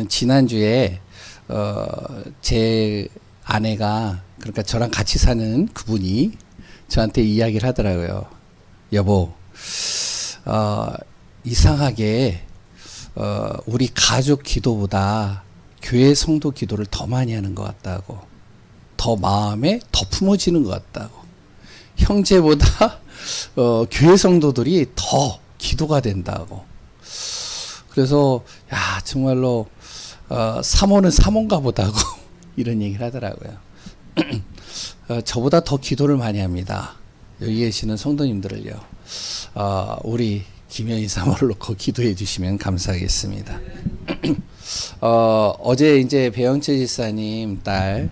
지난주에 제 아내가, 그러니까 저랑 같이 사는 그분이 저한테 이야기를 하더라고요. 여보, 이상하게 우리 가족 기도보다 교회 성도 기도를 더 많이 하는 것 같다고, 더 마음에 더 품어지는 것 같다고, 형제보다 교회 성도들이 더 기도가 된다고. 그래서 야, 정말로 사모는 사모인가 보다고 이런 얘기를 하더라고요. 저보다 더 기도를 많이 합니다. 여기 계시는 성도님들을요, 우리 김현희 사모를 놓고 기도해 주시면 감사하겠습니다. 어제 이제 배영채 지사님 딸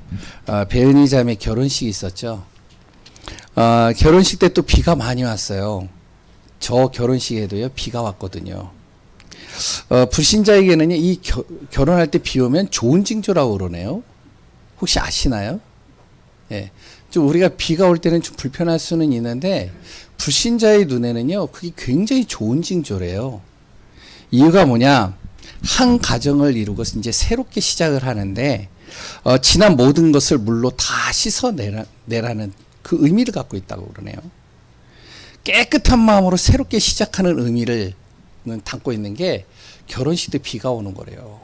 배은희 자매 결혼식이 있었죠. 결혼식 때 또 비가 많이 왔어요. 저 결혼식에도요, 비가 왔거든요. 불신자에게는 이 결혼할 때 비 오면 좋은 징조라고 그러네요. 혹시 아시나요? 예. 좀 우리가 비가 올 때는 좀 불편할 수는 있는데, 불신자의 눈에는요, 그게 굉장히 좋은 징조래요. 이유가 뭐냐? 한 가정을 이루고 이제 새롭게 시작을 하는데, 지난 모든 것을 물로 다 씻어내라는 그 의미를 갖고 있다고 그러네요. 깨끗한 마음으로 새롭게 시작하는 의미를 담고 있는 게 결혼식 때 비가 오는 거래요.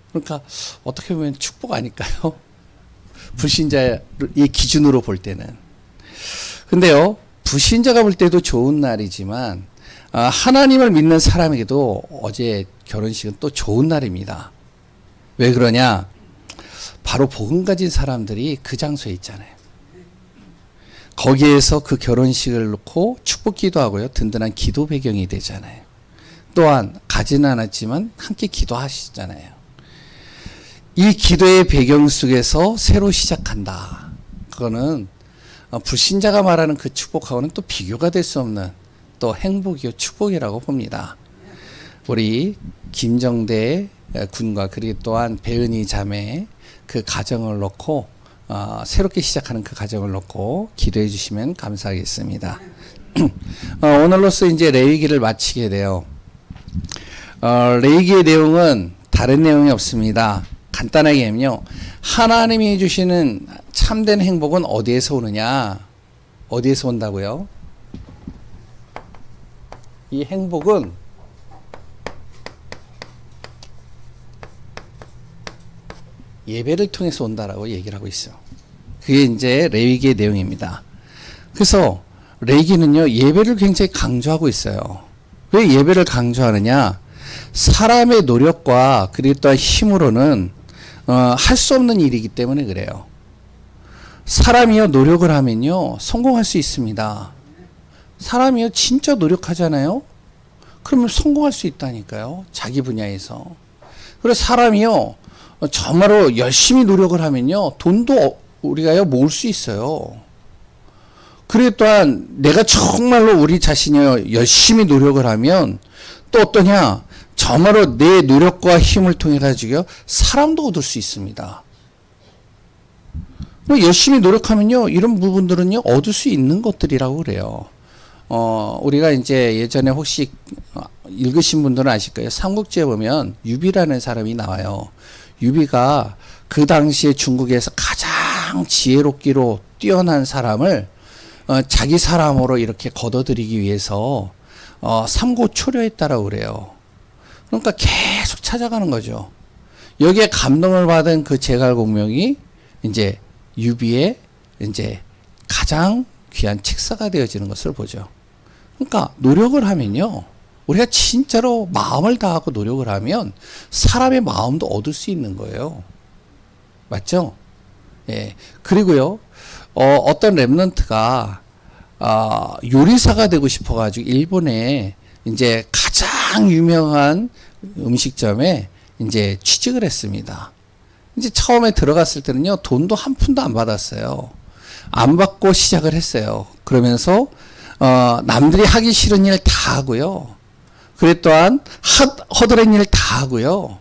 그러니까 어떻게 보면 축복 아닐까요? 불신자의 기준으로 볼 때는. 근데요, 불신자가 볼 때도 좋은 날이지만 하나님을 믿는 사람에게도 어제 결혼식은 또 좋은 날입니다. 왜 그러냐? 바로 복음 가진 사람들이 그 장소에 있잖아요. 거기에서 그 결혼식을 놓고 축복 기도하고요, 든든한 기도 배경이 되잖아요. 또한 가지는 않았지만 함께 기도하시잖아요. 이 기도의 배경 속에서 새로 시작한다. 그거는 불신자가 말하는 그 축복하고는 또 비교가 될 수 없는 또 행복이요 축복이라고 봅니다. 우리 김정대 군과 그리고 또한 배은희 자매 그 가정을 놓고 새롭게 시작하는 그 가정을 놓고 기도해 주시면 감사하겠습니다. 오늘로써 이제 레위기를 마치게 돼요. 레위기의 내용은 다른 내용이 없습니다. 간단하게 하면요, 하나님이 주시는 참된 행복은 어디에서 오느냐? 어디에서 온다고요? 이 행복은 예배를 통해서 온다라고 얘기를 하고 있어요. 그게 이제 레위기의 내용입니다. 그래서 레위기는요, 예배를 굉장히 강조하고 있어요. 왜 예배를 강조하느냐? 사람의 노력과 그리고 또 힘으로는 할 수 없는 일이기 때문에 그래요. 사람이요, 노력을 하면요, 성공할 수 있습니다. 사람이요, 진짜 노력하잖아요? 그러면 성공할 수 있다니까요. 자기 분야에서. 그래서 사람이요, 정말로 열심히 노력을 하면요, 돈도 우리가요, 모을 수 있어요. 그리고 또한 내가 정말로 우리 자신이요, 열심히 노력을 하면 또 어떠냐? 정말로 내 노력과 힘을 통해 가지고 사람도 얻을 수 있습니다. 열심히 노력하면요, 이런 부분들은요, 얻을 수 있는 것들이라고 그래요. 우리가 이제 예전에 혹시 읽으신 분들은 아실 거예요. 삼국지에 보면 유비라는 사람이 나와요. 유비가 그 당시에 중국에서 가장 지혜롭기로 뛰어난 사람을 자기 사람으로 이렇게 거둬들이기 위해서 삼고초려했다라고 그래요. 그러니까 계속 찾아가는 거죠. 여기에 감동을 받은 그 제갈공명이 이제 유비의 이제 가장 귀한 책사가 되어지는 것을 보죠. 그러니까 노력을 하면요, 우리가 진짜로 마음을 다하고 노력을 하면 사람의 마음도 얻을 수 있는 거예요. 맞죠? 예. 그리고요, 어떤 랩런트가 요리사가 되고 싶어가지고 일본에 이제 가장 유명한 음식점에 이제 취직을 했습니다. 이제 처음에 들어갔을 때는요, 돈도 한 푼도 안 받았어요. 안 받고 시작을 했어요. 그러면서 남들이 하기 싫은 일 다 하고요. 그리고 또한 허드렛 일 다 하고요.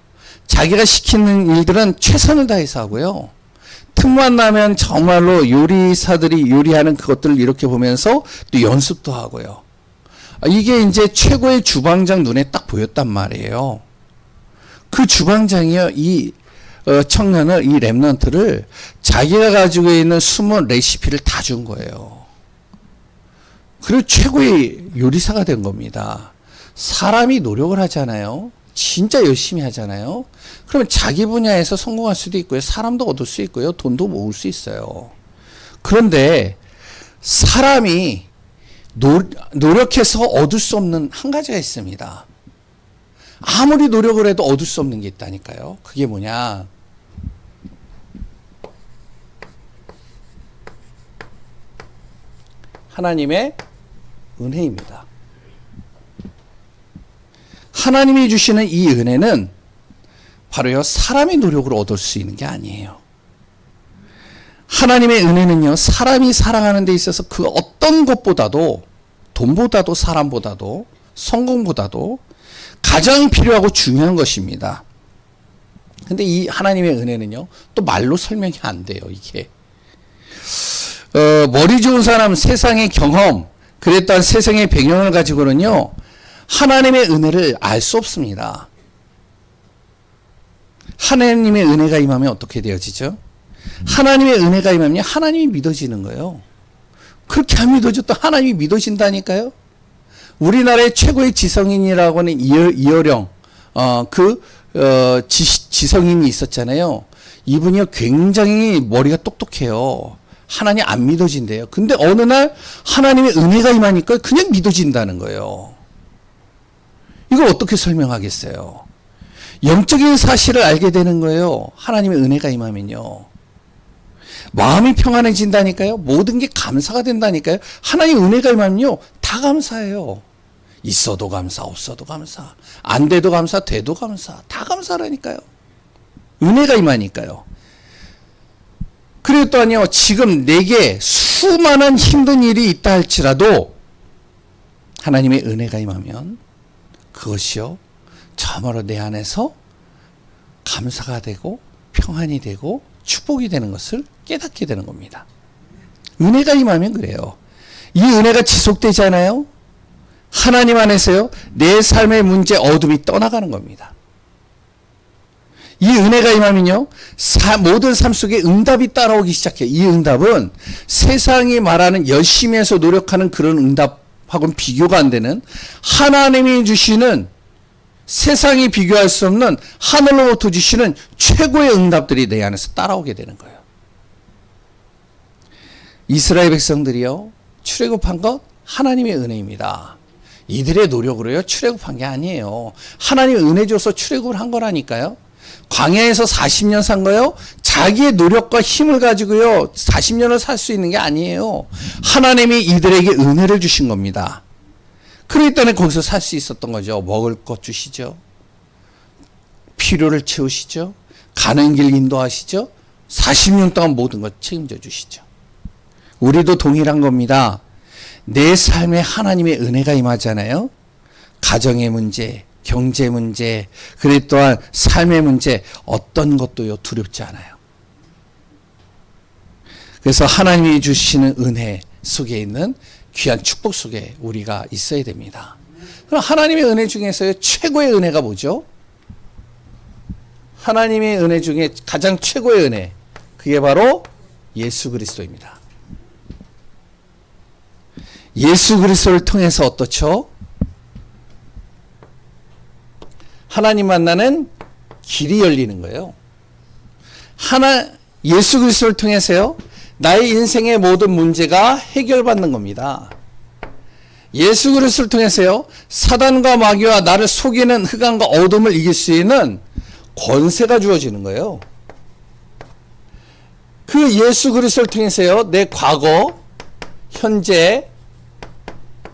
자기가 시키는 일들은 최선을 다해서 하고요. 틈만 나면 정말로 요리사들이 요리하는 그것들을 이렇게 보면서 또 연습도 하고요. 이게 이제 최고의 주방장 눈에 딱 보였단 말이에요. 그 주방장이요, 이 청년을, 이 렘넌트를 자기가 가지고 있는 숨은 레시피를 다 준 거예요. 그리고 최고의 요리사가 된 겁니다. 사람이 노력을 하잖아요. 진짜 열심히 하잖아요. 그러면 자기 분야에서 성공할 수도 있고요. 사람도 얻을 수 있고요. 돈도 모을 수 있어요. 그런데 사람이 노력해서 얻을 수 없는 한 가지가 있습니다. 아무리 노력을 해도 얻을 수 없는 게 있다니까요. 그게 뭐냐? 하나님의 은혜입니다. 하나님이 주시는 이 은혜는 바로요, 사람의 노력으로 얻을 수 있는 게 아니에요. 하나님의 은혜는요, 사람이 살아가는 데 있어서 그 어떤 것보다도, 돈보다도, 사람보다도, 성공보다도 가장 필요하고 중요한 것입니다. 근데 이 하나님의 은혜는요, 또 말로 설명이 안 돼요, 이게. 머리 좋은 사람, 세상의 경험, 그랬던 세상의 배경을 가지고는요, 하나님의 은혜를 알 수 없습니다. 하나님의 은혜가 임하면 어떻게 되어지죠? 하나님의 은혜가 임하면 하나님이 믿어지는 거예요. 그렇게 안 믿어졌다 하나님이 믿어진다니까요. 우리나라의 최고의 지성인이라고 하는 이어령, 지성인이 있었잖아요. 이분이 굉장히 머리가 똑똑해요. 하나님 안 믿어진대요. 근데 어느 날 하나님의 은혜가 임하니까 그냥 믿어진다는 거예요. 이걸 어떻게 설명하겠어요? 영적인 사실을 알게 되는 거예요. 하나님의 은혜가 임하면요. 마음이 평안해진다니까요. 모든 게 감사가 된다니까요. 하나님의 은혜가 임하면요, 다 감사해요. 있어도 감사, 없어도 감사, 안 돼도 감사, 돼도 감사, 다 감사라니까요. 은혜가 임하니까요. 그리고 또한요, 지금 내게 수많은 힘든 일이 있다 할지라도 하나님의 은혜가 임하면 그것이요, 참으로 내 안에서 감사가 되고 평안이 되고 축복이 되는 것을 깨닫게 되는 겁니다. 은혜가 임하면 그래요. 이 은혜가 지속되잖아요. 하나님 안에서요, 내 삶의 문제, 어둠이 떠나가는 겁니다. 이 은혜가 임하면요, 모든 삶 속에 응답이 따라오기 시작해요. 이 응답은 세상이 말하는 열심히 해서 노력하는 그런 응답하고는 비교가 안 되는, 하나님이 주시는, 세상이 비교할 수 없는 하늘로부터 주시는 최고의 응답들이 내 안에서 따라오게 되는 거예요. 이스라엘 백성들이요, 출애굽한 것 하나님의 은혜입니다. 이들의 노력으로요, 출애굽한 게 아니에요. 하나님의 은혜 줘서 출애굽을 한 거라니까요. 광야에서 40년 산 거요, 자기의 노력과 힘을 가지고요 40년을 살 수 있는 게 아니에요. 하나님이 이들에게 은혜를 주신 겁니다. 그렇기 때문에 거기서 살 수 있었던 거죠. 먹을 것 주시죠, 필요를 채우시죠, 가는 길 인도하시죠, 40년 동안 모든 것 책임져 주시죠. 우리도 동일한 겁니다. 내 삶에 하나님의 은혜가 임하잖아요. 가정의 문제, 경제 문제, 그리고 또한 삶의 문제, 어떤 것도요 두렵지 않아요. 그래서 하나님이 주시는 은혜 속에 있는 귀한 축복 속에 우리가 있어야 됩니다. 그럼 하나님의 은혜 중에서요, 최고의 은혜가 뭐죠? 하나님의 은혜 중에 가장 최고의 은혜, 그게 바로 예수 그리스도입니다. 예수 그리스도를 통해서 어떻죠? 하나님 만나는 길이 열리는 거예요. 예수 그리스도를 통해서요, 나의 인생의 모든 문제가 해결받는 겁니다. 예수 그리스도를 통해서요, 사단과 마귀와 나를 속이는 흑암과 어둠을 이길 수 있는 권세가 주어지는 거예요. 그 예수 그리스도를 통해서요, 내 과거, 현재,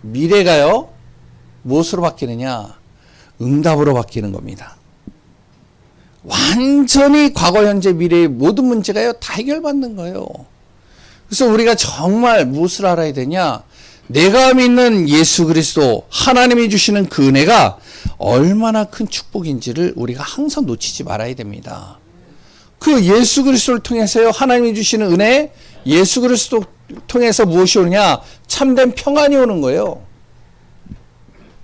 미래가요, 무엇으로 바뀌느냐? 응답으로 바뀌는 겁니다. 완전히 과거, 현재, 미래의 모든 문제가요, 다 해결받는 거예요. 그래서 우리가 정말 무엇을 알아야 되냐? 내가 믿는 예수 그리스도, 하나님이 주시는 그 은혜가 얼마나 큰 축복인지를 우리가 항상 놓치지 말아야 됩니다. 그 예수 그리스도를 통해서요, 하나님이 주시는 은혜, 예수 그리스도 통해서 무엇이 오느냐? 참된 평안이 오는 거예요.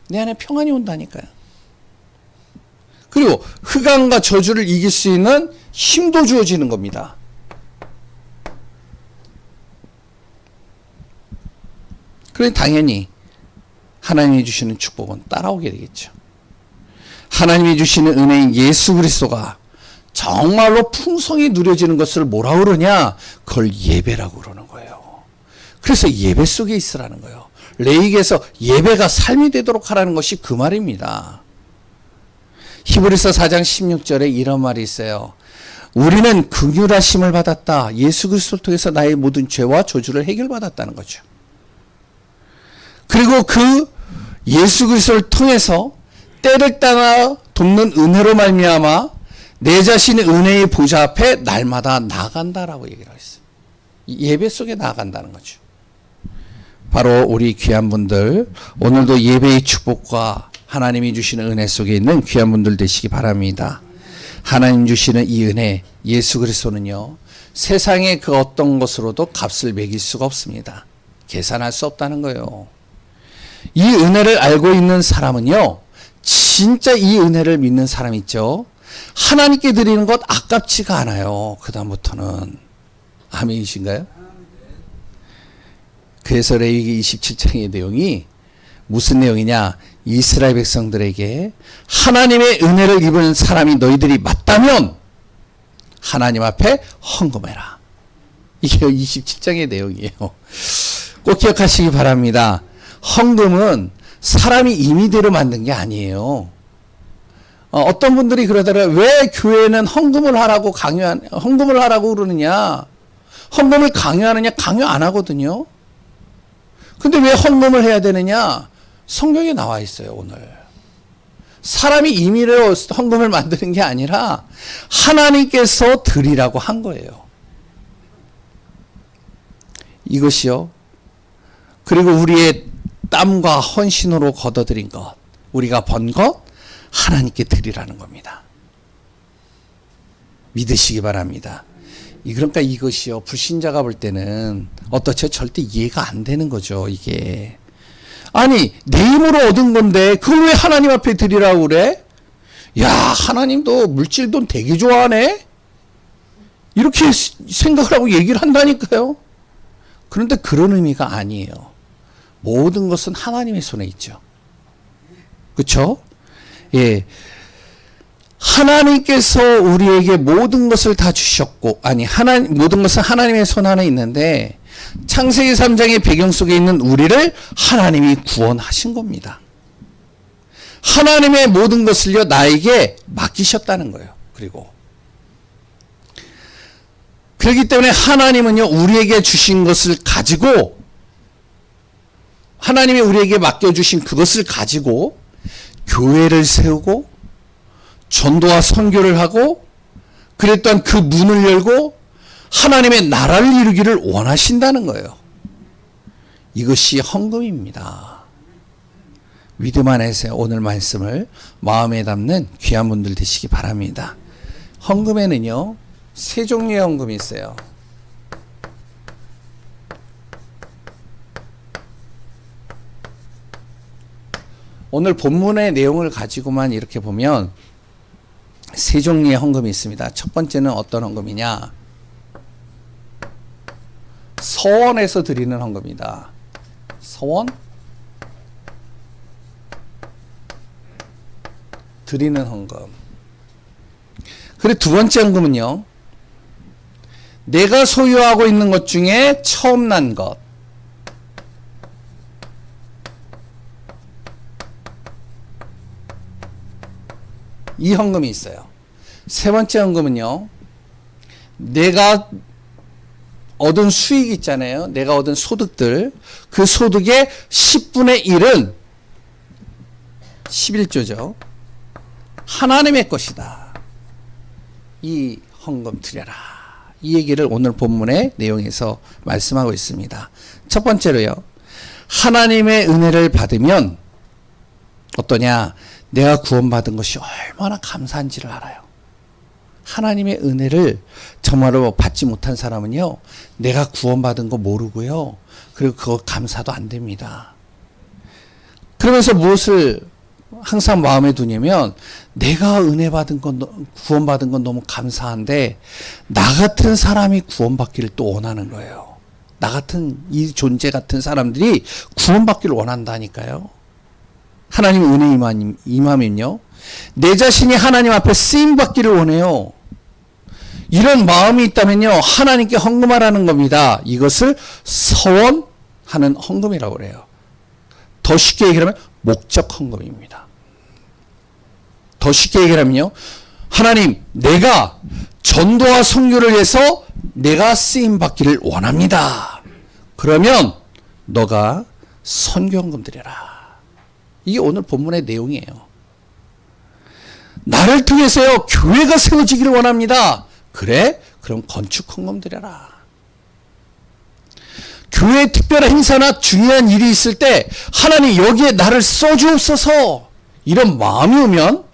내 안에 평안이 온다니까요. 그리고 흑암과 저주를 이길 수 있는 힘도 주어지는 겁니다. 그러니 당연히 하나님이 주시는 축복은 따라오게 되겠죠. 하나님이 주시는 은혜인 예수 그리스도가 정말로 풍성히 누려지는 것을 뭐라 그러냐? 그걸 예배라고 그러는 거예요. 그래서 예배 속에 있으라는 거예요. 레위기에서 예배가 삶이 되도록 하라는 것이 그 말입니다. 히브리서 4장 16절에 이런 말이 있어요. 우리는 긍휼하심을 받았다. 예수 그리스도를 통해서 나의 모든 죄와 저주를 해결받았다는 거죠. 그리고 그 예수 그리스도를 통해서 때를 따라 돕는 은혜로 말미암아 내 자신의 은혜의 보좌 앞에 날마다 나아간다라고 얘기를 했어요. 예배 속에 나아간다는 거죠. 바로 우리 귀한 분들, 오늘도 예배의 축복과 하나님이 주시는 은혜 속에 있는 귀한 분들 되시기 바랍니다. 하나님 주시는 이 은혜, 예수 그리스도는요, 세상의 그 어떤 것으로도 값을 매길 수가 없습니다. 계산할 수 없다는 거예요. 이 은혜를 알고 있는 사람은요, 진짜 이 은혜를 믿는 사람 있죠. 하나님께 드리는 것 아깝지가 않아요. 그 다음부터는. 아멘이신가요? 그래서 레위기 27장의 내용이 무슨 내용이냐? 이스라엘 백성들에게 하나님의 은혜를 입은 사람이 너희들이 맞다면 하나님 앞에 헌금해라. 이게 27장의 내용이에요. 꼭 기억하시기 바랍니다. 헌금은 사람이 임의대로 만든 게 아니에요. 어떤 분들이 그러더라고요. 왜 교회는 헌금을 하라고 헌금을 하라고 그러느냐? 헌금을 강요하느냐? 강요 안 하거든요. 근데 왜 헌금을 해야 되느냐? 성경에 나와 있어요, 오늘. 사람이 임의로 헌금을 만드는 게 아니라 하나님께서 드리라고 한 거예요. 이것이요. 그리고 우리의 땀과 헌신으로 거둬들인 것, 우리가 번 것, 하나님께 드리라는 겁니다. 믿으시기 바랍니다. 그러니까 이것이요, 불신자가 볼 때는 어떻죠? 절대 이해가 안 되는 거죠, 이게. 아니, 내 힘으로 얻은 건데 그걸 왜 하나님 앞에 드리라고 그래? 야, 하나님도 물질 돈 되게 좋아하네? 이렇게 생각을 하고 얘기를 한다니까요. 그런데 그런 의미가 아니에요. 모든 것은 하나님의 손에 있죠. 그렇죠? 예. 하나님께서 우리에게 모든 것을 다 주셨고, 모든 것은 하나님의 손 안에 있는데, 창세기 3장의 배경 속에 있는 우리를 하나님이 구원하신 겁니다. 하나님의 모든 것을요, 나에게 맡기셨다는 거예요. 그렇기 때문에 하나님은요, 우리에게 주신 것을 가지고, 하나님이 우리에게 맡겨주신 그것을 가지고, 교회를 세우고, 전도와 선교를 하고, 그랬던 그 문을 열고, 하나님의 나라를 이루기를 원하신다는 거예요. 이것이 헌금입니다. 믿음 안에서 오늘 말씀을 마음에 담는 귀한 분들 되시기 바랍니다. 헌금에는요, 세 종류의 헌금이 있어요. 오늘 본문의 내용을 가지고만 이렇게 보면 세 종류의 헌금이 있습니다. 첫 번째는 어떤 헌금이냐? 서원에서 드리는 헌금이다. 서원? 드리는 헌금. 그리고 두 번째 헌금은요, 내가 소유하고 있는 것 중에 처음 난 것. 이 헌금이 있어요. 세 번째 헌금은요, 내가 얻은 수익 있잖아요. 내가 얻은 소득들, 그 소득의 10분의 1은 11조죠. 하나님의 것이다. 이 헌금 드려라. 이 얘기를 오늘 본문의 내용에서 말씀하고 있습니다. 첫 번째로요, 하나님의 은혜를 받으면 어떠냐? 내가 구원받은 것이 얼마나 감사한지를 알아요. 하나님의 은혜를 정말로 받지 못한 사람은요, 내가 구원받은 거 모르고요, 그리고 그거 감사도 안 됩니다. 그러면서 무엇을 항상 마음에 두냐면 내가 은혜 받은 건 구원받은 건 너무 감사한데 나 같은 사람이 구원받기를 또 원하는 거예요. 나 같은 이 존재 같은 사람들이 구원받기를 원한다니까요. 하나님 은혜 임하면요. 내 자신이 하나님 앞에 쓰임 받기를 원해요. 이런 마음이 있다면요. 하나님께 헌금하라는 겁니다. 이것을 서원하는 헌금이라고 그래요. 더 쉽게 얘기하면 목적 헌금입니다. 더 쉽게 얘기하면요. 하나님, 내가 전도와 선교를 위해서 내가 쓰임 받기를 원합니다. 그러면 너가 선교헌금 드려라. 이게 오늘 본문의 내용이에요. 나를 통해서요. 교회가 세워지기를 원합니다. 그래? 그럼 건축헌금 드려라. 교회 특별한 행사나 중요한 일이 있을 때 하나님 여기에 나를 써주옵소서 이런 마음이 오면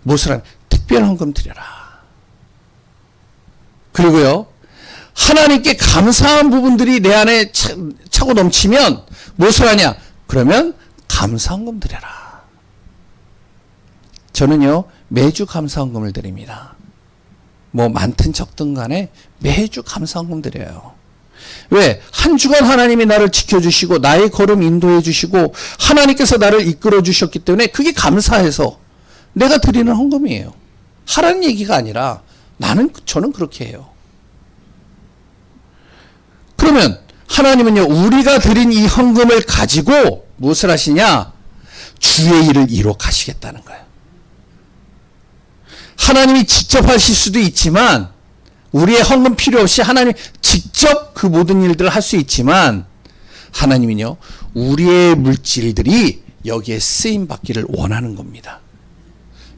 무엇을 하냐? 특별헌금 드려라. 그리고요. 하나님께 감사한 부분들이 내 안에 차고 넘치면 무엇을 하냐? 그러면 감사헌금 드려라. 저는요. 매주 감사헌금을 드립니다. 뭐 많든 적든 간에 매주 감사헌금 드려요. 왜? 한 주간 하나님이 나를 지켜주시고 나의 걸음 인도해 주시고 하나님께서 나를 이끌어 주셨기 때문에 그게 감사해서 내가 드리는 헌금이에요. 하라는 얘기가 아니라 저는 그렇게 해요. 그러면 하나님은요. 우리가 드린 이 헌금을 가지고 무엇을 하시냐? 주의 일을 이룩 하시겠다는 거예요. 하나님이 직접 하실 수도 있지만 우리의 헌금 필요 없이 하나님 직접 그 모든 일들을 할 수 있지만 하나님은요. 우리의 물질들이 여기에 쓰임 받기를 원하는 겁니다.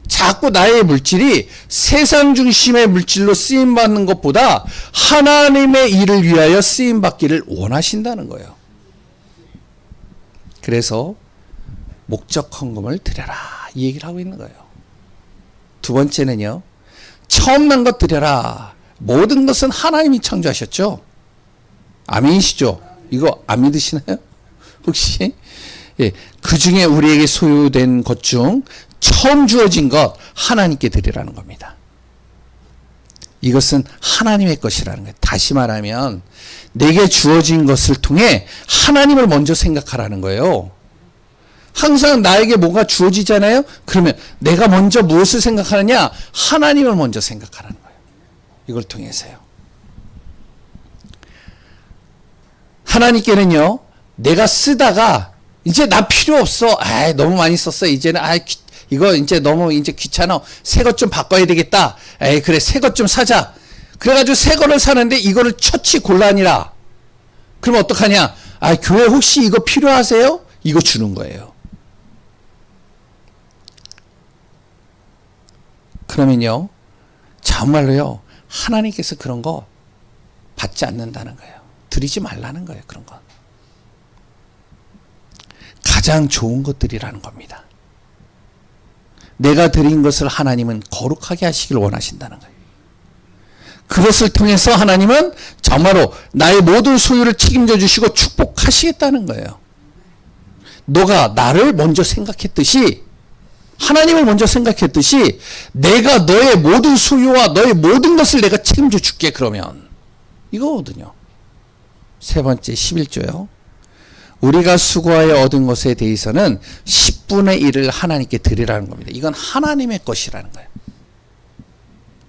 자꾸 나의 물질이 세상 중심의 물질로 쓰임 받는 것보다 하나님의 일을 위하여 쓰임 받기를 원하신다는 거예요. 그래서 목적 헌금을 드려라 이 얘기를 하고 있는 거예요. 두 번째는요. 처음 난 것 드려라. 모든 것은 하나님이 창조하셨죠. 아멘이시죠? 이거 안 믿으시나요? 혹시? 예, 그 중에 우리에게 소유된 것 중 처음 주어진 것 하나님께 드리라는 겁니다. 이것은 하나님의 것이라는 거예요. 다시 말하면 내게 주어진 것을 통해 하나님을 먼저 생각하라는 거예요. 항상 나에게 뭐가 주어지잖아요. 그러면 내가 먼저 무엇을 생각하느냐? 하나님을 먼저 생각하라는 거예요. 이걸 통해서요. 하나님께는요. 내가 쓰다가 이제 나 필요 없어. 너무 많이 썼어. 이제는 이거 이제 너무 이제 귀찮아. 새 것 좀 바꿔야 되겠다. 그래 새 것 좀 사자. 그래가지고 새 거를 사는데 이거를 처치 곤란이라. 그럼 어떡하냐? 교회 혹시 이거 필요하세요? 이거 주는 거예요. 그러면요. 정말로요. 하나님께서 그런 거 받지 않는다는 거예요. 드리지 말라는 거예요. 그런 거. 가장 좋은 것들이라는 겁니다. 내가 드린 것을 하나님은 거룩하게 하시길 원하신다는 거예요. 그것을 통해서 하나님은 정말로 나의 모든 소유를 책임져 주시고 축복하시겠다는 거예요. 너가 나를 먼저 생각했듯이 하나님을 먼저 생각했듯이 내가 너의 모든 소유와 너의 모든 것을 내가 책임져 줄게 그러면 이거거든요. 세 번째 11조요. 우리가 수고하여 얻은 것에 대해서는 10분의 1을 하나님께 드리라는 겁니다. 이건 하나님의 것이라는 거예요.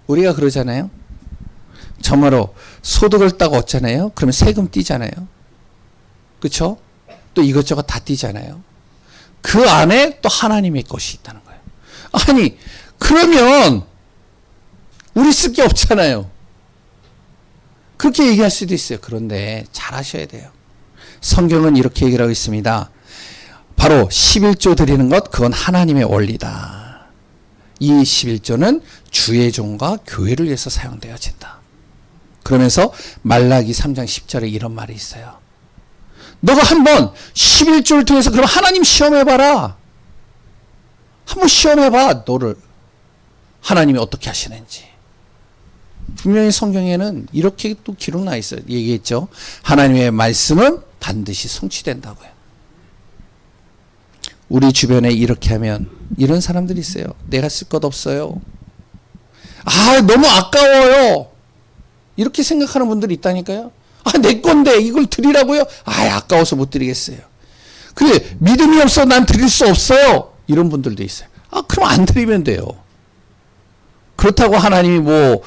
우리가 그러잖아요. 정말로 소득을 딱 얻잖아요. 그러면 세금 떼잖아요. 그렇죠? 또 이것저것 다 떼잖아요. 그 안에 또 하나님의 것이 있다는 거예요. 아니 그러면 우리 쓸 게 없잖아요. 그렇게 얘기할 수도 있어요. 그런데 잘 하셔야 돼요. 성경은 이렇게 얘기를 하고 있습니다. 바로 11조 드리는 것 그건 하나님의 원리다. 이 11조는 주의 종과 교회를 위해서 사용되어진다. 그러면서 말라기 3장 10절에 이런 말이 있어요. 너가 한번 11조를 통해서 그럼 하나님 시험해봐라. 한번 시험해봐. 너를 하나님이 어떻게 하시는지. 분명히 성경에는 이렇게 또 기록 나 있어요. 얘기했죠. 하나님의 말씀은 반드시 성취된다고요. 우리 주변에 이렇게 하면 이런 사람들이 있어요. 내가 쓸 것 없어요. 너무 아까워요. 이렇게 생각하는 분들이 있다니까요. 내 건데 이걸 드리라고요? 아까워서 못 드리겠어요. 그래, 믿음이 없어 난 드릴 수 없어요. 이런 분들도 있어요. 그럼 안 드리면 돼요. 그렇다고 하나님이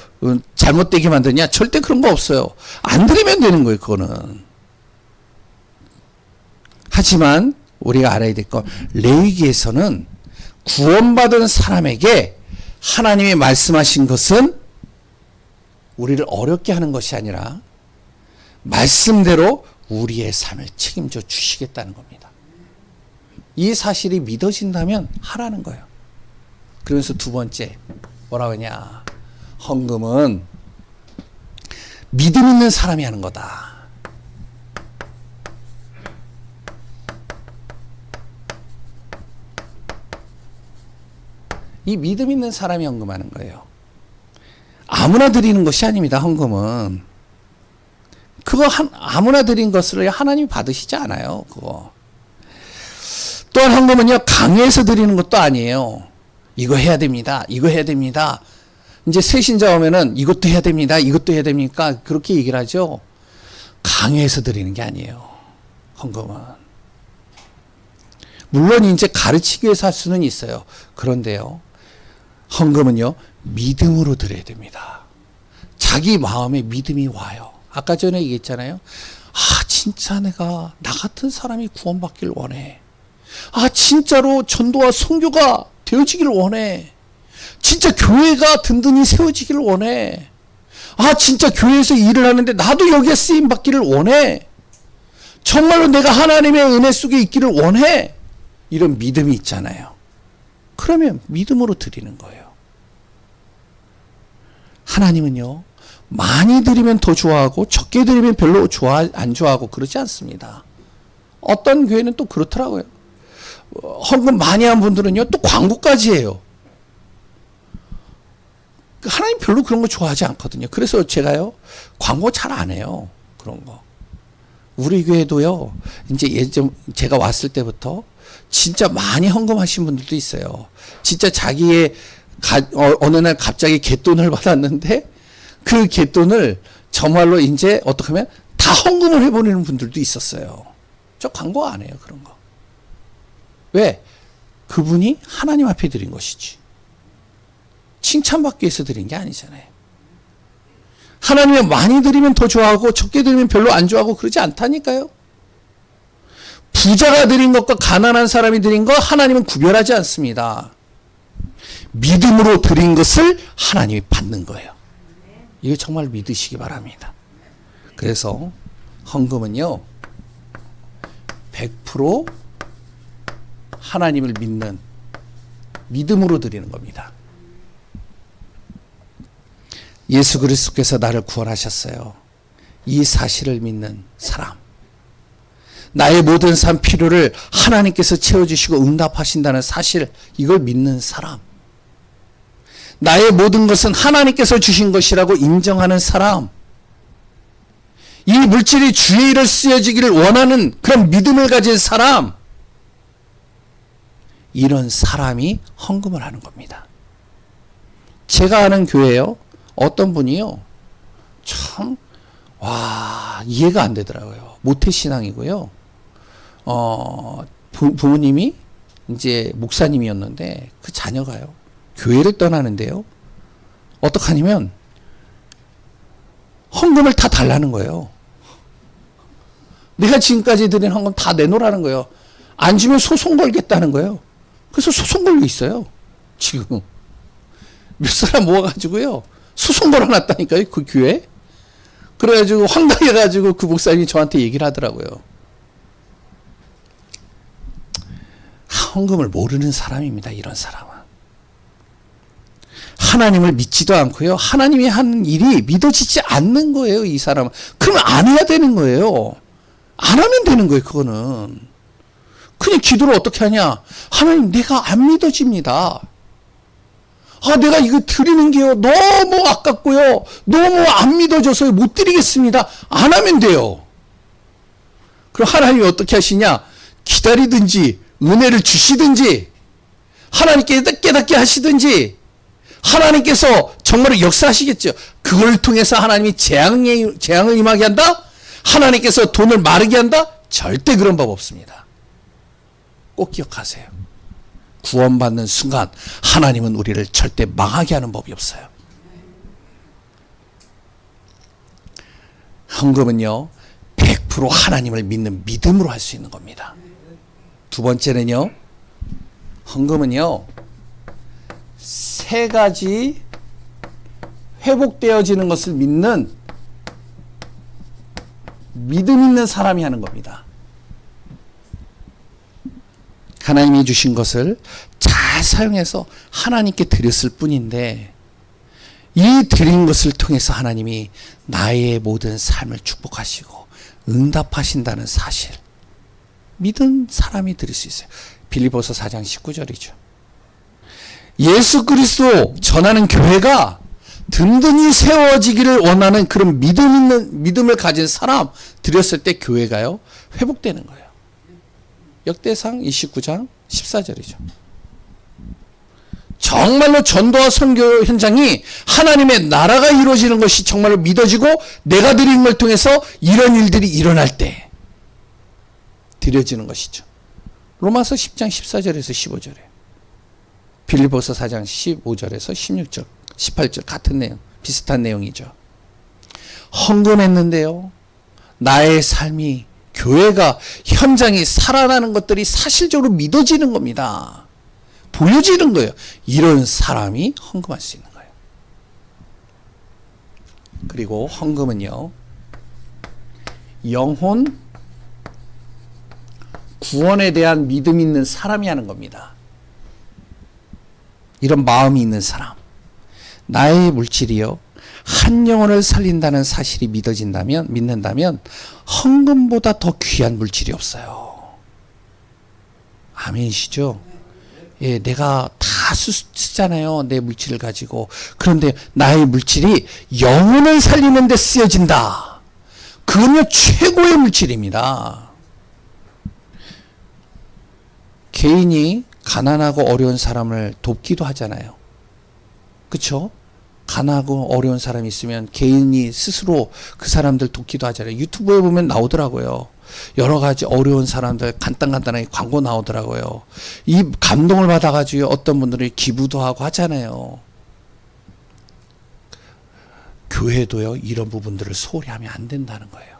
잘못되게 만드냐? 절대 그런 거 없어요. 안 드리면 되는 거예요, 그거는. 하지만 우리가 알아야 될 건, 레위기에서는 구원받은 사람에게 하나님이 말씀하신 것은 우리를 어렵게 하는 것이 아니라 말씀대로 우리의 삶을 책임져 주시겠다는 겁니다. 이 사실이 믿어진다면 하라는 거예요. 그러면서 두 번째, 뭐라고 하냐? 헌금은 믿음 있는 사람이 하는 거다. 이 믿음 있는 사람이 헌금하는 거예요. 아무나 드리는 것이 아닙니다. 헌금은. 그거 아무나 드린 것을 하나님이 받으시지 않아요. 그거. 또한 헌금은요, 강요해서 드리는 것도 아니에요. 이거 해야 됩니다. 이거 해야 됩니다. 이제 새신자 오면은 이것도 해야 됩니다. 이것도 해야 됩니까? 그렇게 얘기를 하죠. 강요해서 드리는 게 아니에요. 헌금은. 물론 이제 가르치기 위해서 할 수는 있어요. 그런데요, 헌금은요, 믿음으로 드려야 됩니다. 자기 마음에 믿음이 와요. 아까 전에 얘기했잖아요. 진짜 내가 나 같은 사람이 구원받길 원해. 진짜로 전도와 선교가 되어지길 원해. 진짜 교회가 든든히 세워지길 원해. 진짜 교회에서 일을 하는데 나도 여기에 쓰임 받기를 원해. 정말로 내가 하나님의 은혜 속에 있기를 원해. 이런 믿음이 있잖아요. 그러면 믿음으로 드리는 거예요. 하나님은요, 많이 드리면 더 좋아하고 적게 드리면 별로 안 좋아하고 그러지 않습니다. 어떤 교회는 또 그렇더라고요. 헌금 많이 한 분들은요, 또 광고까지 해요. 하나님 별로 그런 거 좋아하지 않거든요. 그래서 제가요, 광고 잘 안 해요. 그런 거. 우리 교회도요, 이제 예전 제가 왔을 때부터 진짜 많이 헌금하신 분들도 있어요. 진짜 자기의 어느 날 갑자기 갯돈을 받았는데 그 갯돈을 정말로 이제 어떻게 하면 다 헌금을 해버리는 분들도 있었어요. 저 광고 안 해요, 그런 거. 왜? 그분이 하나님 앞에 드린 것이지. 칭찬받기 위해서 드린 게 아니잖아요. 하나님이 많이 드리면 더 좋아하고 적게 드리면 별로 안 좋아하고 그러지 않다니까요. 부자가 드린 것과 가난한 사람이 드린 것 하나님은 구별하지 않습니다. 믿음으로 드린 것을 하나님이 받는 거예요. 이거 정말 믿으시기 바랍니다. 그래서 헌금은요, 100% 하나님을 믿는 믿음으로 드리는 겁니다. 예수 그리스도께서 나를 구원하셨어요. 이 사실을 믿는 사람. 나의 모든 삶 필요를 하나님께서 채워주시고 응답하신다는 사실, 이걸 믿는 사람. 나의 모든 것은 하나님께서 주신 것이라고 인정하는 사람. 이 물질이 주의 일을 쓰여지기를 원하는 그런 믿음을 가진 사람. 이런 사람이 헌금을 하는 겁니다. 제가 아는 교회요, 어떤 분이요, 참, 이해가 안 되더라고요. 모태신앙이고요. 부모님이 이제 목사님이었는데 그 자녀가요, 교회를 떠나는데요, 어떡하냐면 헌금을 다 달라는 거예요. 내가 지금까지 드린 헌금 다 내놓으라는 거예요. 안 주면 소송 걸겠다는 거예요. 그래서 소송 걸고 있어요. 지금 몇 사람 모아가지고요, 소송 걸어놨다니까요, 그 교회. 그래가지고 황당해가지고 그 목사님이 저한테 얘기를 하더라고요. 헌금을 모르는 사람입니다, 이런 사람은. 하나님을 믿지도 않고요, 하나님이 하는 일이 믿어지지 않는 거예요, 이 사람은. 그러면 안 해야 되는 거예요. 안 하면 되는 거예요, 그거는. 그냥 기도를 어떻게 하냐? 하나님, 내가 안 믿어집니다. 내가 이거 드리는 게요, 너무 아깝고요, 너무 안 믿어져서 못 드리겠습니다. 안 하면 돼요. 그럼 하나님이 어떻게 하시냐? 기다리든지 은혜를 주시든지 하나님께 깨닫게 하시든지 하나님께서 정말로 역사하시겠죠. 그걸 통해서 하나님이 재앙을 임하게 한다? 하나님께서 돈을 마르게 한다? 절대 그런 법 없습니다. 꼭 기억하세요. 구원받는 순간 하나님은 우리를 절대 망하게 하는 법이 없어요. 헌금은요 100% 하나님을 믿는 믿음으로 할 수 있는 겁니다. 두 번째는요, 헌금은요 3가지 회복되어지는 것을 믿는 믿음 있는 사람이 하는 겁니다. 하나님이 주신 것을 잘 사용해서 하나님께 드렸을 뿐인데 이 드린 것을 통해서 하나님이 나의 모든 삶을 축복하시고 응답하신다는 사실, 믿은 사람이 드릴 수 있어요. 빌립보서 4장 19절이죠. 예수 그리스도 전하는 교회가 든든히 세워지기를 원하는 그런 믿음을 가진 사람 드렸을 때 교회가요 회복되는 거예요. 역대상 29장 14절이죠. 정말로 전도와 선교 현장이 하나님의 나라가 이루어지는 것이 정말로 믿어지고 내가 드린 걸 통해서 이런 일들이 일어날 때 드려지는 것이죠. 로마서 10장 14절에서 15절에 빌립보서 4장 15절에서 16절 18절 같은 내용, 비슷한 내용이죠. 헌금했는데요 나의 삶이, 교회가, 현장이 살아나는 것들이 사실적으로 믿어지는 겁니다. 보여지는 거예요. 이런 사람이 헌금할 수 있는 거예요. 그리고 헌금은요 영혼 구원에 대한 믿음 있는 사람이 하는 겁니다. 이런 마음이 있는 사람, 나의 물질이요 한 영혼을 살린다는 사실이 믿는다면 헌금보다 더 귀한 물질이 없어요. 아멘이시죠? 예, 내가 다 쓰잖아요. 내 물질을 가지고. 그런데 나의 물질이 영혼을 살리는 데 쓰여진다. 그건요 최고의 물질입니다. 개인이 가난하고 어려운 사람을 돕기도 하잖아요. 그렇죠? 가난하고 어려운 사람이 있으면 개인이 스스로 그 사람들 돕기도 하잖아요. 유튜브에 보면 나오더라고요. 여러 가지 어려운 사람들 간단하게 광고 나오더라고요. 이 감동을 받아가지고 어떤 분들이 기부도 하고 하잖아요. 교회도요 이런 부분들을 소홀히 하면 안 된다는 거예요.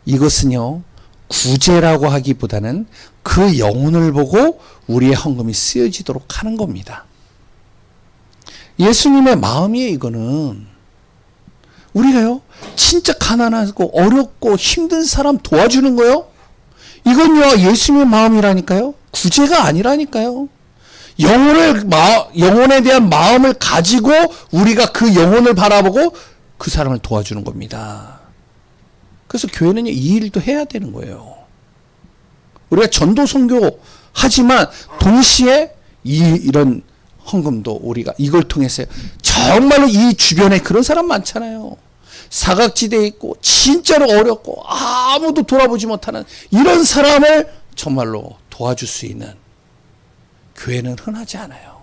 이것은요 구제라고 하기보다는 그 영혼을 보고 우리의 헌금이 쓰여지도록 하는 겁니다. 예수님의 마음이에요. 이거는 우리가요 진짜 가난하고 어렵고 힘든 사람 도와주는 거요, 이건요 예수님의 마음이라니까요. 구제가 아니라니까요. 영혼에 대한 마음을 가지고 우리가 그 영혼을 바라보고 그 사람을 도와주는 겁니다. 그래서 교회는 이 일도 해야 되는 거예요. 우리가 전도 선교 하지만 동시에 이런 헌금도 우리가 이걸 통해서 정말로 이 주변에 그런 사람 많잖아요. 사각지대에 있고 진짜로 어렵고 아무도 돌아보지 못하는 이런 사람을 정말로 도와줄 수 있는 교회는 흔하지 않아요.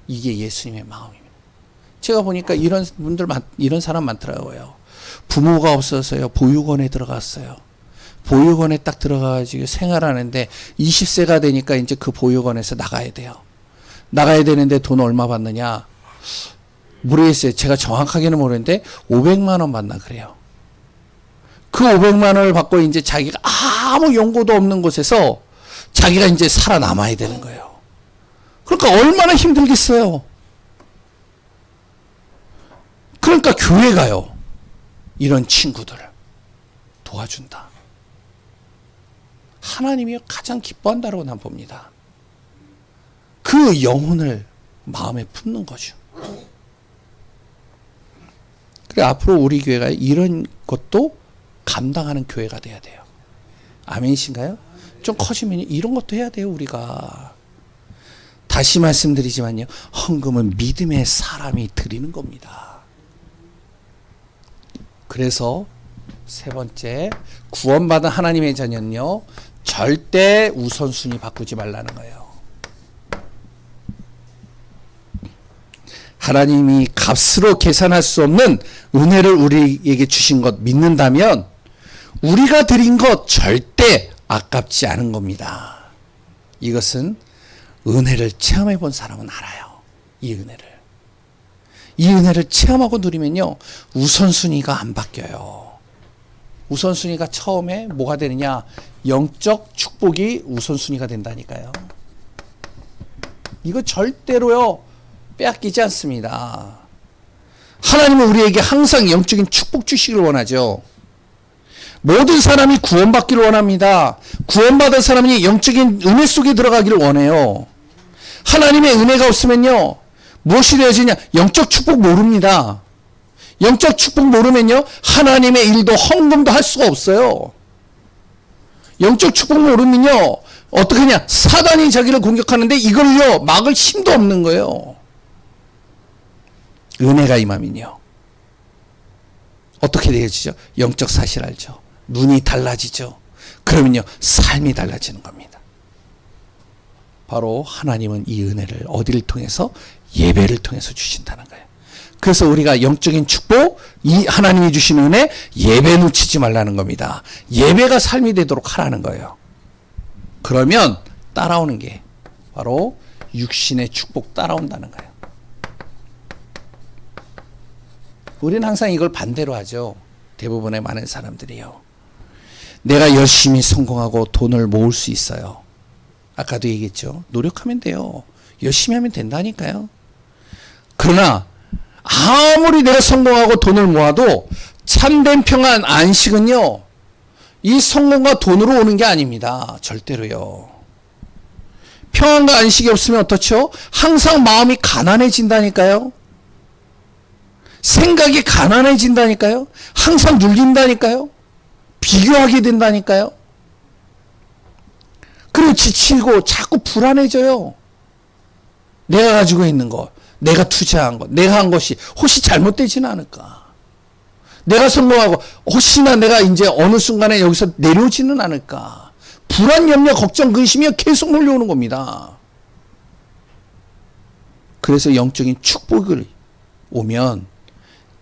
이게 예수님의 마음입니다. 제가 보니까 이런 사람 많더라고요. 부모가 없어서요 보육원에 들어갔어요. 보육원에 딱 들어가가지고 생활하는데 20세가 되니까 이제 그 보육원에서 나가야 돼요. 나가야 되는데 돈 얼마 받느냐 모르겠어요. 제가 정확하게는 모르는데 500만 원 받나 그래요. 그 500만 원을 받고 이제 자기가 아무 연고도 없는 곳에서 자기가 이제 살아남아야 되는 거예요. 그러니까 얼마나 힘들겠어요. 그러니까 교회가요 이런 친구들을 도와준다. 하나님이 가장 기뻐한다고 난 봅니다. 그 영혼을 마음에 품는 거죠. 그래 앞으로 우리 교회가 이런 것도 감당하는 교회가 돼야 돼요. 아멘이신가요? 좀 커지면 이런 것도 해야 돼요. 우리가 다시 말씀드리지만요 헌금은 믿음의 사람이 드리는 겁니다. 그래서 세 번째, 구원받은 하나님의 자녀는요, 절대 우선순위 바꾸지 말라는 거예요. 하나님이 값으로 계산할 수 없는 은혜를 우리에게 주신 것 믿는다면 우리가 드린 것 절대 아깝지 않은 겁니다. 이것은 은혜를 체험해 본 사람은 알아요. 이 은혜를 체험하고 누리면요, 우선순위가 안 바뀌어요. 우선순위가 처음에 뭐가 되느냐? 영적 축복이 우선순위가 된다니까요. 이거 절대로요, 빼앗기지 않습니다. 하나님은 우리에게 항상 영적인 축복 주시길 원하죠. 모든 사람이 구원받기를 원합니다. 구원받은 사람이 영적인 은혜 속에 들어가기를 원해요. 하나님의 은혜가 없으면요, 무엇이 되어지냐? 영적 축복 모릅니다. 영적 축복 모르면요, 하나님의 일도 헌금도 할 수가 없어요. 영적 축복 모르면요, 어떻게 하냐? 사단이 자기를 공격하는데 이걸요, 막을 힘도 없는 거예요. 은혜가 임하면요, 어떻게 되어지죠? 영적 사실 알죠? 눈이 달라지죠. 그러면요, 삶이 달라지는 겁니다. 바로 하나님은 이 은혜를 어디를 통해서? 예배를 통해서 주신다는 거예요. 그래서 우리가 영적인 축복, 이 하나님이 주신 은혜, 예배 놓치지 말라는 겁니다. 예배가 삶이 되도록 하라는 거예요. 그러면 따라오는 게 바로 육신의 축복 따라온다는 거예요. 우리는 항상 이걸 반대로 하죠. 대부분의 많은 사람들이요. 내가 열심히 성공하고 돈을 모을 수 있어요. 아까도 얘기했죠. 노력하면 돼요. 열심히 하면 된다니까요. 그러나 아무리 내가 성공하고 돈을 모아도 참된 평안, 안식은요, 이 성공과 돈으로 오는 게 아닙니다. 절대로요. 평안과 안식이 없으면 어떻죠? 항상 마음이 가난해진다니까요. 생각이 가난해진다니까요. 항상 눌린다니까요. 비교하게 된다니까요. 그리고 지치고 자꾸 불안해져요. 내가 가지고 있는 것, 내가 투자한 것, 내가 한 것이 혹시 잘못되지는 않을까? 내가 성공하고 혹시나 내가 이제 어느 순간에 여기서 내려오지는 않을까? 불안, 염려, 걱정, 근심이 계속 몰려오는 겁니다. 그래서 영적인 축복을 오면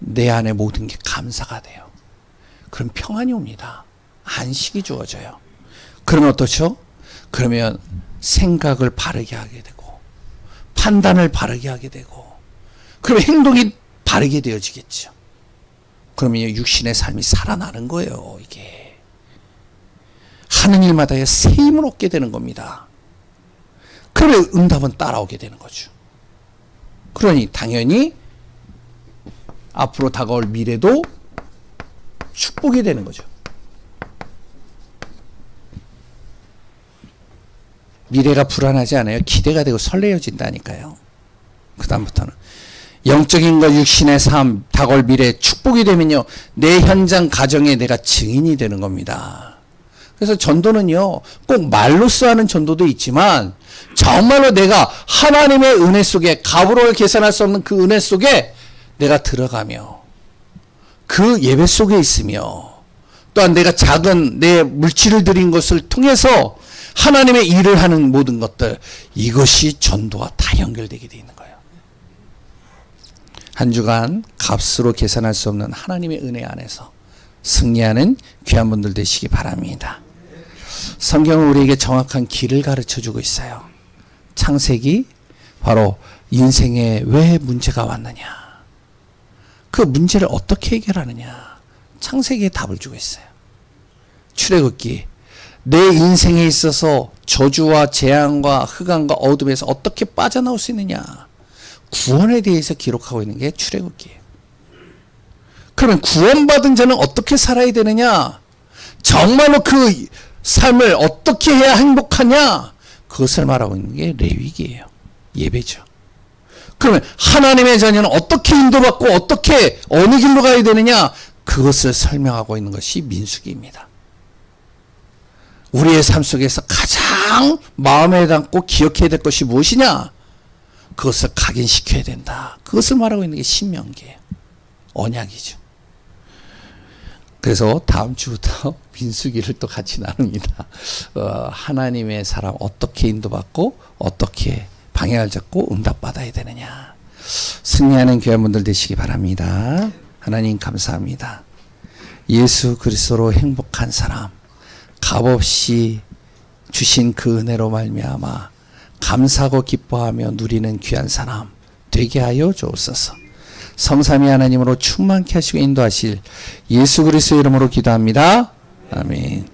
내 안에 모든 게 감사가 돼요. 그럼 평안이 옵니다. 안식이 주어져요. 그러면 어떻죠? 그러면 생각을 바르게 하게 되고 판단을 바르게 하게 되고 그러면 행동이 바르게 되어지겠죠. 그러면 육신의 삶이 살아나는 거예요. 이게 하는 일마다의 새 힘을 얻게 되는 겁니다. 그러면 응답은 따라오게 되는 거죠. 그러니 당연히 앞으로 다가올 미래도 축복이 되는 거죠. 미래가 불안하지 않아요. 기대가 되고 설레어진다니까요. 그 다음부터는 영적인 것, 육신의 삶, 다가올 미래 축복이 되면요, 내 현장 가정에 내가 증인이 되는 겁니다. 그래서 전도는요, 꼭 말로써 하는 전도도 있지만 정말로 내가 하나님의 은혜 속에, 값으로 계산할 수 없는 그 은혜 속에 내가 들어가며 그 예배 속에 있으며 또한 내가 작은 내 물질을 드린 것을 통해서 하나님의 일을 하는 모든 것들, 이것이 전도와 다 연결되게 되어 있는 거예요. 한 주간 값으로 계산할 수 없는 하나님의 은혜 안에서 승리하는 귀한 분들 되시기 바랍니다. 성경은 우리에게 정확한 길을 가르쳐주고 있어요. 창세기, 바로 인생에 왜 문제가 왔느냐, 그 문제를 어떻게 해결하느냐, 창세기에 답을 주고 있어요. 출애굽기, 내 인생에 있어서 저주와 재앙과 흑암과 어둠에서 어떻게 빠져나올 수 있느냐, 구원에 대해서 기록하고 있는 게 출애굽기예요. 그러면 구원받은 자는 어떻게 살아야 되느냐, 정말로 그 삶을 어떻게 해야 행복하냐, 그것을 말하고 있는 게 레위기예요. 예배죠. 그러면 하나님의 자녀는 어떻게 인도받고 어떻게 어느 길로 가야 되느냐, 그것을 설명하고 있는 것이 민수기입니다. 우리의 삶 속에서 가장 마음에 담고 기억해야 될 것이 무엇이냐, 그것을 각인시켜야 된다. 그것을 말하고 있는 게 신명기예요. 언약이죠. 그래서 다음 주부터 민수기를 또 같이 나눕니다. 하나님의 사람 어떻게 인도받고 어떻게 방향을 잡고 응답받아야 되느냐. 승리하는 교회분들 되시기 바랍니다. 하나님 감사합니다. 예수 그리스도로 행복한 사람, 값없이 주신 그 은혜로 말미암아 감사하고 기뻐하며 누리는 귀한 사람 되게 하여 주옵소서. 성삼위 하나님으로 충만케 하시고 인도하실 예수 그리스도의 이름으로 기도합니다. 아멘.